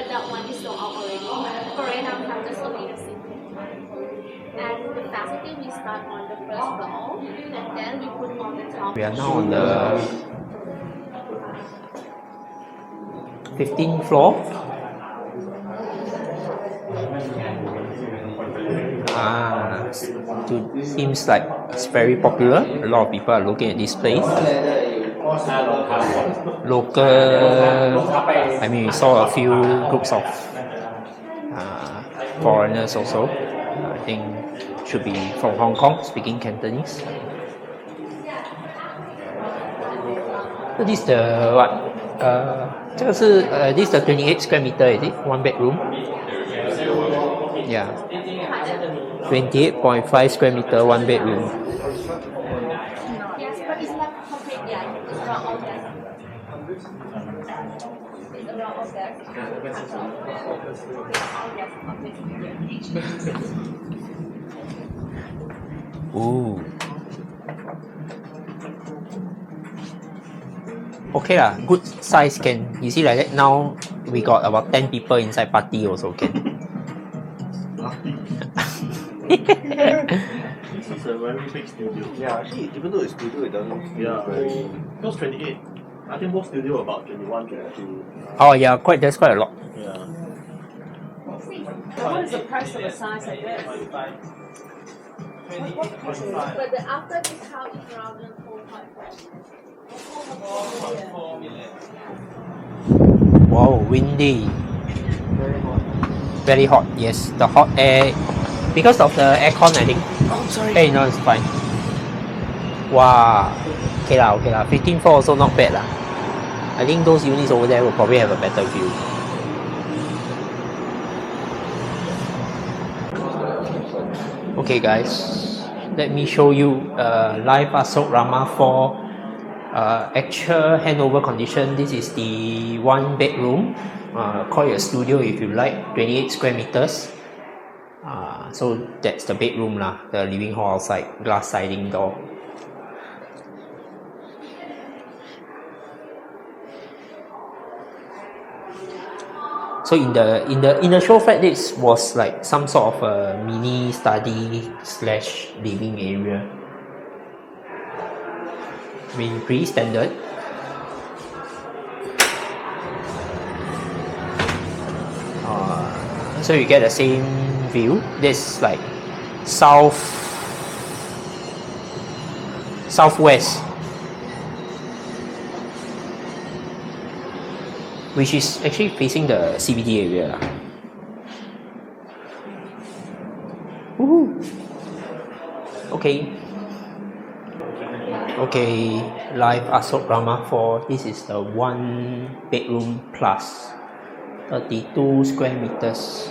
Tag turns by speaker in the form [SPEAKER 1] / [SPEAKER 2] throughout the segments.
[SPEAKER 1] that one is sold out already. For right now, we have just only the Sirikit. And the facility we start on the first floor, and then we put on the top.
[SPEAKER 2] We are now on the 15th floor. Seems like it's very popular. A lot of people are looking at this place. Local, I mean, we saw a few groups of foreigners also. I think should be from Hong Kong, speaking Cantonese. So this is the what? This is the 28 square meter, is it? One bedroom? Yeah. 28.5 square meter, one bedroom.
[SPEAKER 1] Yes, but it's not complete yet. It's around all that. It's around all that.
[SPEAKER 2] Ooh. Okay lah, good size can. You see like that now we got about 10 people inside party also can.
[SPEAKER 3] This is a very big studio.
[SPEAKER 4] Yeah, actually, even though it's studio, it doesn't feel very.
[SPEAKER 3] Those 28. I think most studio about 21, 22.
[SPEAKER 2] Oh yeah, that's quite a lot.
[SPEAKER 3] Yeah.
[SPEAKER 5] What is the price of a size like this?
[SPEAKER 1] But the after discount is around 4.4 million.
[SPEAKER 2] Wow, windy. Very hot, yes. The hot air, because of the aircon, I think.
[SPEAKER 4] Oh, sorry.
[SPEAKER 2] Hey, no, it's fine. Wow. Okay lah. 15th floor also not bad lah. I think those units over there will probably have a better view. Okay guys, let me show you live Asoke Rama 4 actual handover condition. This is the one bedroom, call it a studio if you like, 28 square meters. So that's the bedroom lah, the living hall outside, glass sliding door. So in the show flat, this was like some sort of a mini study / living area. I mean, pretty standard. So you get the same view. This like southwest, which is actually facing the CBD area. Woohoo! Okay, live Asoke Rama 4. This is the one bedroom plus 32 square meters.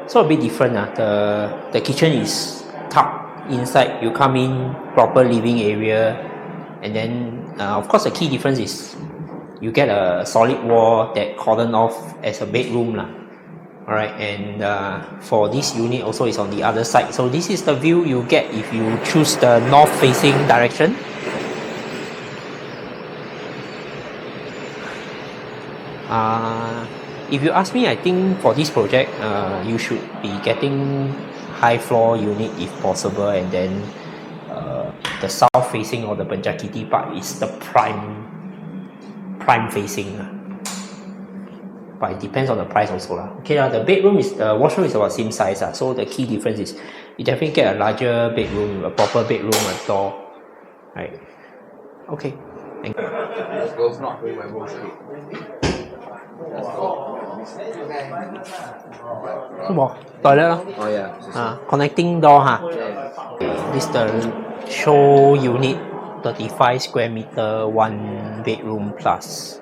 [SPEAKER 2] So a bit different. The kitchen is tucked inside. You come in, proper living area, and then of course the key difference is you get a solid wall that cordon off as a bedroom lah. Alright, and for this unit also is on the other side. So this is the view you get if you choose the north facing direction. If you ask me, I think for this project you should be getting high floor unit if possible, and then the south facing or the Benjakiti part is the prime facing. But it depends on the price also lah. Okay lah, the washroom is about same size lah. So the key difference is you definitely get a larger bedroom, a proper bedroom, a door. Right. Okay. Thank you.
[SPEAKER 4] This girl's not doing my role straight.
[SPEAKER 2] 什么 toilet 咯
[SPEAKER 4] Oh yeah.
[SPEAKER 2] connecting door ha. This the show unit, 35 square meter, one bedroom plus.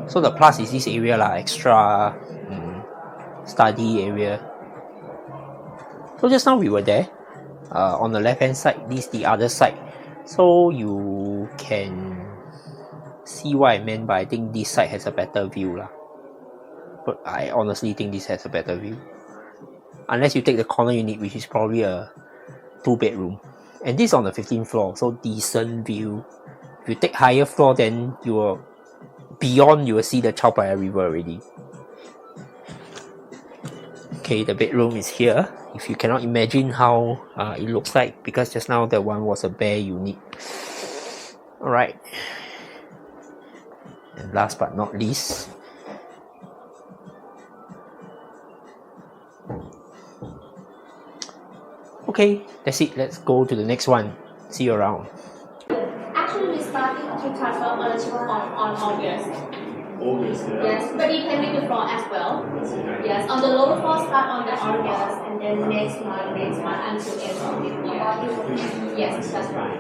[SPEAKER 2] So the plus is this area lah, extra study area. So just now we were there, on the left hand side, this the other side. So you can see what I meant by I think this side has a better view lah. But I honestly think this has a better view. Unless you take the corner unit, which is probably a 2-bedroom. And this is on the 15th floor, so decent view. If you take higher floor, then you will beyond you will see the Chao Phraya River already. Okay, the bedroom is here. If you cannot imagine how it looks like, because just now that one was a bare unit. Alright. And last but not least, okay, that's it. Let's go to the next one. See you around.
[SPEAKER 1] Actually, we started to transfer ownership on August.
[SPEAKER 3] August, yeah.
[SPEAKER 1] Yes, but you can make the floor as well. Yes, on the lower floor start on the August and then next month until end of this year. Yes, that's right.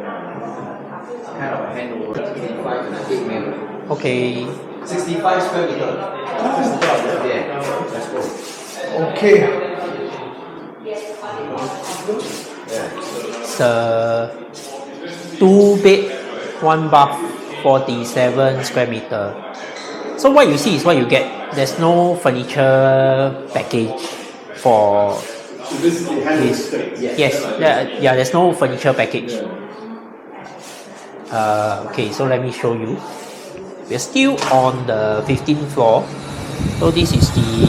[SPEAKER 4] Kind of handover. 65 and 8 million.
[SPEAKER 2] Okay.
[SPEAKER 4] 65 square meter. 65, yeah. Let's go. Okay.
[SPEAKER 2] It's a 2 bed, 1 bath, 47 square meter. So what you see is what you get. There's no furniture package for
[SPEAKER 3] This is
[SPEAKER 2] yes. Yeah, there's no furniture package. Okay, so let me show you. We're still on the 15th floor. So this is the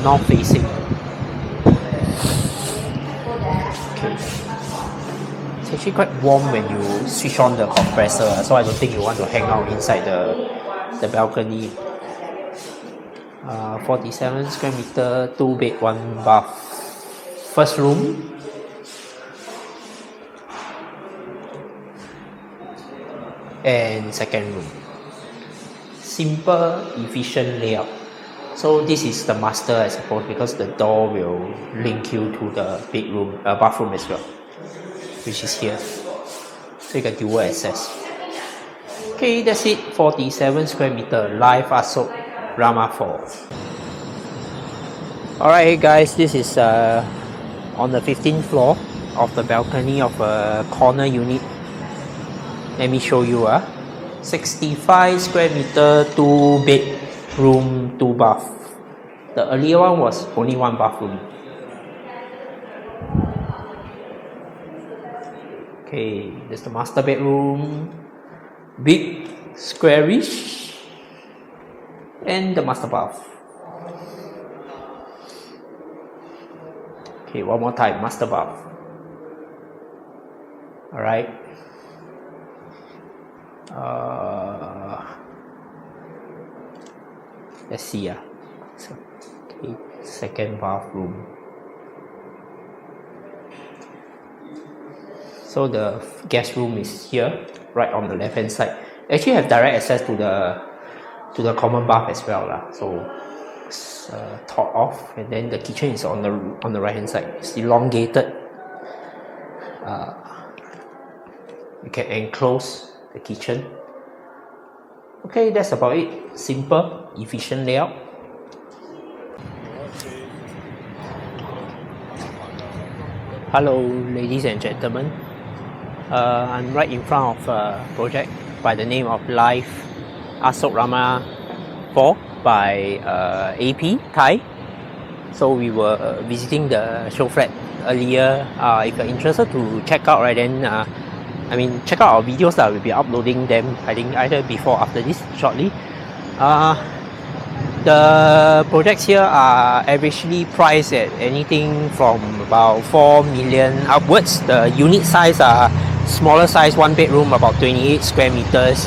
[SPEAKER 2] north facing. Okay. It's actually quite warm when you switch on the compressor, so I don't think you want to hang out inside the balcony. 47 square meter, 2 bed, 1 bath. First room. And second room. Simple, efficient layout. So this is the master, I suppose, because the door will link you to the bedroom, bathroom as well, which is here. So you can dual access. Okay, that's it. 47 square meter, live Asoke Rama 4. Alright guys, this is on the 15th floor of the balcony of a corner unit. Let me show you. 65 square meter, 2 bedroom, 2 bath. The earlier one was only 1 bathroom. Okay, there's the master bedroom. Big, squarish. And the master bath. Okay, one more time, master bath. Alright. Let's see. So, okay, second bathroom. So the guest room is here, right on the left hand side. Actually have direct access to the common bath as well lah. So it's top off, and then the kitchen is on the right hand side. It's elongated. You can enclose the kitchen. Okay, that's about it. Simple, efficient layout. Hello, ladies and gentlemen. I'm right in front of a project by the name of Live Asoke Rama 4 by AP Thai. So we were visiting the show flat earlier. If you're interested to check out, right, then check out our videos that we'll be uploading them, I think either before or after this shortly. The projects here are averagely priced at anything from about 4 million upwards. The unit size are smaller size, 1 bedroom, about 28 square meters.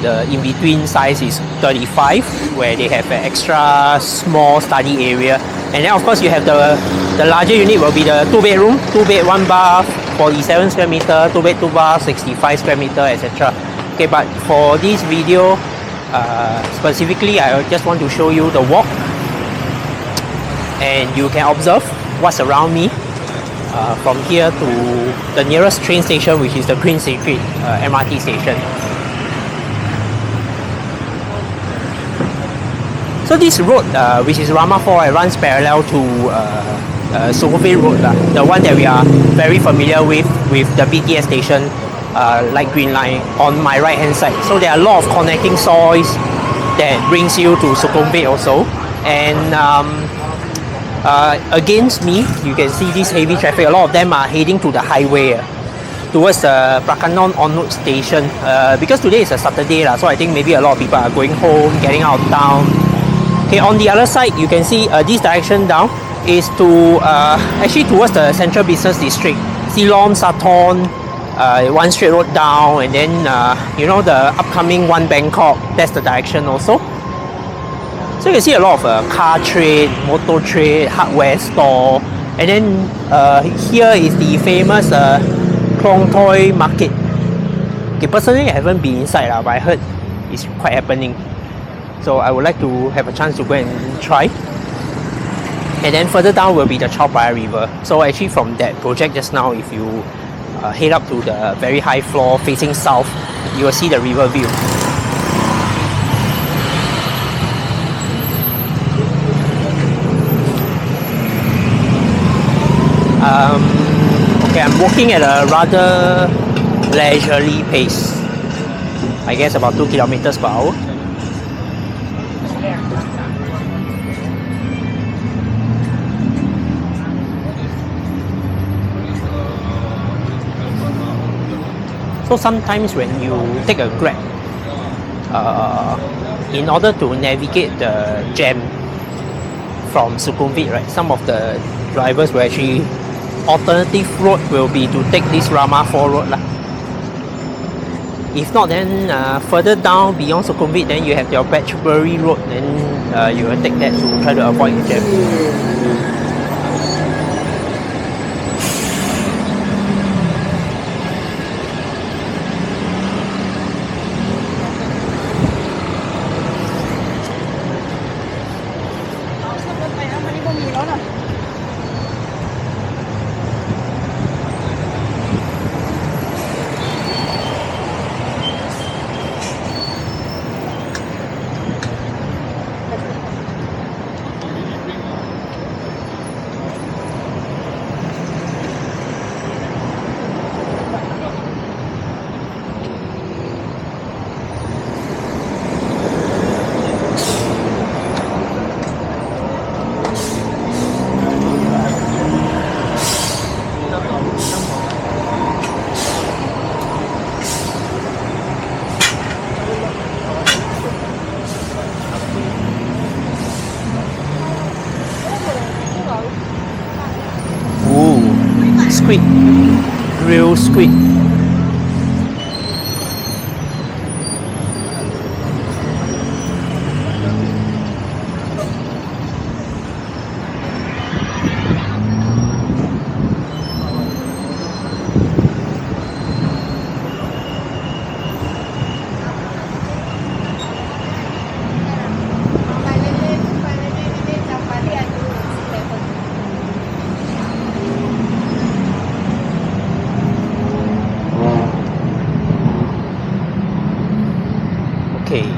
[SPEAKER 2] The in-between size is 35, where they have an extra small study area. And then of course you have the larger unit will be the 2 bedroom, 2 bed, 1 bath, 47 square meter, 2 bed, 2 bath, 65 square meter, etc. Okay, but for this video, specifically I just want to show you the walk, and you can observe what's around me from here to the nearest train station, which is the Sirikit MRT station. So this road, which is Rama 4, it runs parallel to Sirikit Road, the one that we are very familiar with the BTS station, light green line on my right hand side. So there are a lot of connecting soils that brings you to Sirikit also. And against me, you can see this heavy traffic. A lot of them are heading to the highway. towards the Prakanon Onward station. Because today is a Saturday, so I think maybe a lot of people are going home, getting out of town. Okay, on the other side, you can see this direction down is to actually towards the central business district. Silom, Sathorn, one straight road down, and then you know the upcoming One Bangkok, that's the direction also. So you can see a lot of car trade, motor trade, hardware store, and then here is the famous Klong Toy market. Okay, personally I haven't been inside but I heard it's quite happening. So I would like to have a chance to go and try. And then further down will be the Chao Phraya River. So actually from that project just now, if you head up to the very high floor facing south, you will see the river view. Okay, I'm walking at a rather leisurely pace. I guess about 2 kilometers per hour. So sometimes when you take a Grab, in order to navigate the jam from Sukhumvit, right, some of the drivers will actually, alternative road will be to take this Rama 4 road lah. If not, then further down beyond Sukhumvit, then you have your Batchbury road, then you will take that to try to avoid the jam. Squid, grilled squid. Okay,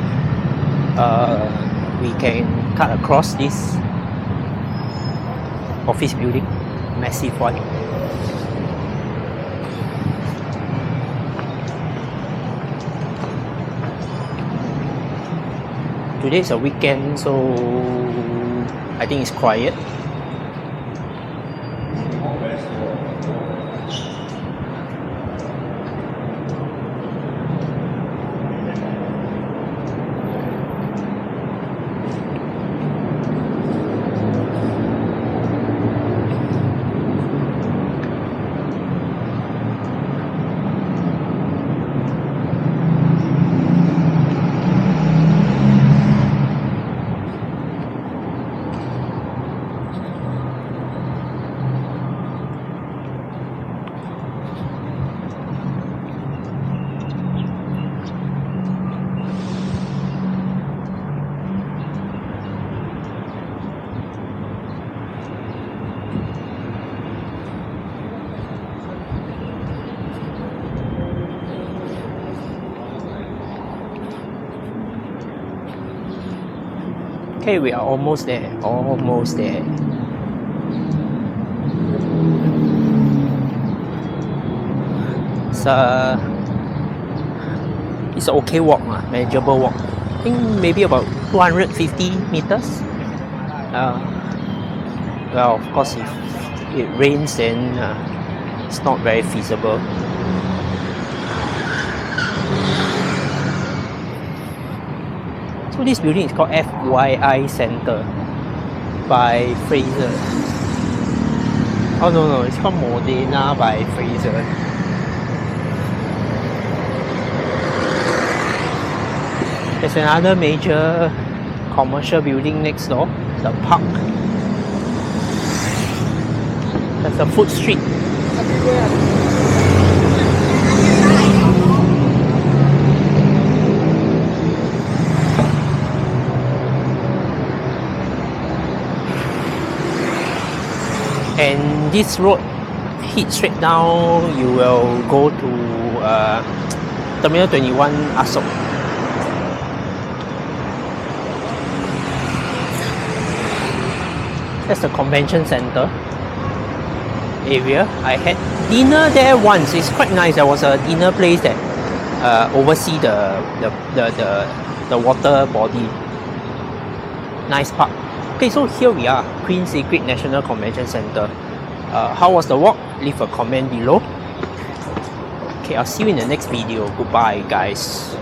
[SPEAKER 2] we can cut across this office building, massive one. Today is a weekend, so I think it's quiet. Okay, we are almost there. Almost there. It's an okay walk, manageable walk. I think maybe about 250 meters. Well, of course, if it rains, then it's not very feasible. So this building is called FYI Center by Fraser. Oh no, it's called Modena by Fraser. There's another major commercial building next door, the park. There's a food street. And this road head straight down, you will go to Terminal 21 Asoke. That's the convention center area. I had dinner there once. It's quite nice. There was a dinner place that oversee the water body. Nice park. Okay, so here we are, Queen Sirikit National Convention Center. How was the walk? Leave a comment below. Okay, I'll see you in the next video. Goodbye, guys.